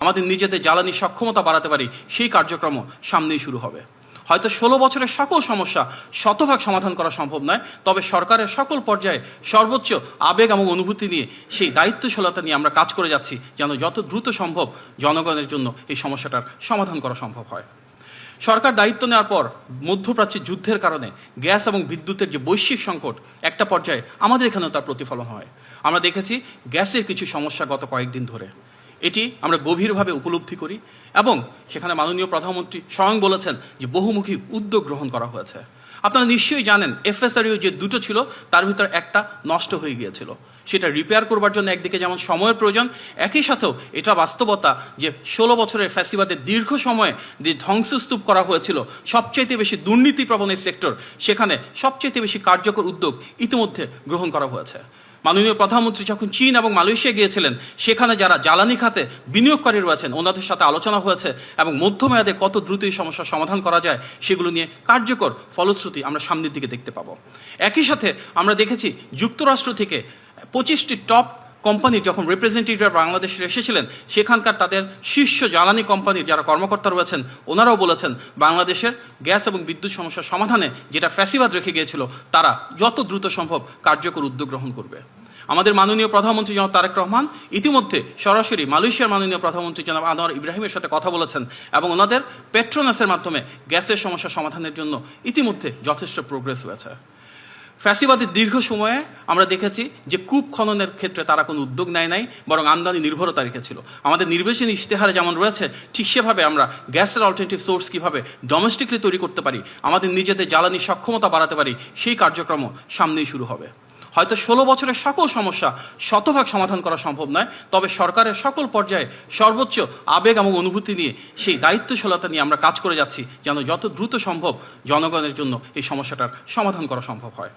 আমাদের নিজেদের জ্বালানি সক্ষমতা বাড়াতে পারি সেই কার্যক্রম সামনেই শুরু হবে। হয়তো 16 বছরের সকল সমস্যা শতভাগ সমাধান করা সম্ভব নয়, তবে সরকারের সকল পর্যায়ে সর্বোচ্চ আবেগ এবং অনুভূতি নিয়ে সেই দায়িত্বশীলতা নিয়ে আমরা কাজ করে যাচ্ছি, যেন যত দ্রুত সম্ভব জনগণের জন্য এই সমস্যাটার সমাধান করা সম্ভব হয়। সরকার দায়িত্ব নেওয়ার পর মধ্যপ্রাচ্যের যুদ্ধের কারণে গ্যাস এবং বিদ্যুতের যে বৈশ্বিক সংকট একটা পর্যায়ে আমাদের এখানেও তার প্রতিফলন হয়। আমরা দেখেছি গ্যাসের কিছু সমস্যা গত কয়েকদিন ধরে, এটি আমরা গভীরভাবে উপলব্ধি করি এবং সেখানে মাননীয় প্রধানমন্ত্রী স্বয়ং বলেছেন যে বহুমুখী উদ্যোগ গ্রহণ করা হয়েছে। আপনারা নিশ্চয়ই জানেন FSRU যে দুটো ছিল তার ভিতর একটা নষ্ট হয়ে গিয়েছিল, সেটা রিপেয়ার করবার জন্য একদিকে যেমন সময়ের প্রয়োজন, একই সাথেও এটা বাস্তবতা যে 16 বছরের ফ্যাসিবাদের দীর্ঘ সময়ে যে ধ্বংসস্তূপ করা হয়েছিল, সবচাইতে বেশি দুর্নীতিপ্রবণ এই সেক্টর, সেখানে সবচাইতে বেশি কার্যকর উদ্যোগ ইতিমধ্যে গ্রহণ করা হয়েছে। মাননীয় প্রধানমন্ত্রী যখন চীন এবং মালয়েশিয়া গিয়েছিলেন, সেখানে যারা জ্বালানি খাতে বিনিয়োগকারী রয়েছেন ওনাদের সাথে আলোচনা হয়েছে এবং মধ্যমেয়াদে কত দ্রুত এই সমস্যার সমাধান করা যায় সেগুলো নিয়ে কার্যকর ফলশ্রুতি আমরা সামনের দিকে দেখতে পাবো। একই সাথে আমরা দেখেছি যুক্তরাষ্ট্র থেকে 25টি টপ কোম্পানির যখন রিপ্রেজেন্টেটিভ বাংলাদেশে এসেছিলেন, সেখানকার তাদের শীর্ষ জ্বালানি কোম্পানির যারা কর্মকর্তা রয়েছেন ওনারাও বলেছেন বাংলাদেশের গ্যাস এবং বিদ্যুৎ সমস্যার সমাধানে যেটা ফ্যাসিবাদ রেখে গিয়েছিল তারা যত দ্রুত সম্ভব কার্যকর উদ্যোগ গ্রহণ করবে। আমাদের মাননীয় প্রধানমন্ত্রী জনাব তারেক রহমান ইতিমধ্যে সরাসরি মালয়েশিয়ার মাননীয় প্রধানমন্ত্রী জনাব আনোয়ার ইব্রাহিমের সাথে কথা বলেছেন এবং ওনাদের পেট্রোনাসের মাধ্যমে গ্যাসের সমস্যা সমাধানের জন্য ইতিমধ্যে যথেষ্ট প্রোগ্রেস হয়েছে। ফ্যাসিবাদের দীর্ঘ সময়ে আমরা দেখেছি যে কূপ খননের ক্ষেত্রে তারা কোনো উদ্যোগ নেয় নাই, বরং আমদানি নির্ভরতা রেখেছিল। আমাদের নির্বাচনী ইশতেহারে যেমন রয়েছে, ঠিক সেভাবে আমরা গ্যাসের অল্টারনেটিভ সোর্স কীভাবে ডোমেস্টিকলি তৈরি করতে পারি, আমাদের নিজেদের জ্বালানি সক্ষমতা বাড়াতে পারি সেই কার্যক্রম সামনেই শুরু হবে। হয়তো 16 বছরের সকল সমস্যা শতভাগ সমাধান করা সম্ভব নয়, তবে সরকারের সকল পর্যায়ে সর্বোচ্চ আবেগ এবং অনুভূতি নিয়ে সেই দায়িত্বশীলতা নিয়ে আমরা কাজ করে যাচ্ছি, যেন যত দ্রুত সম্ভব জনগণের জন্য এই সমস্যাটার সমাধান করা সম্ভব হয়।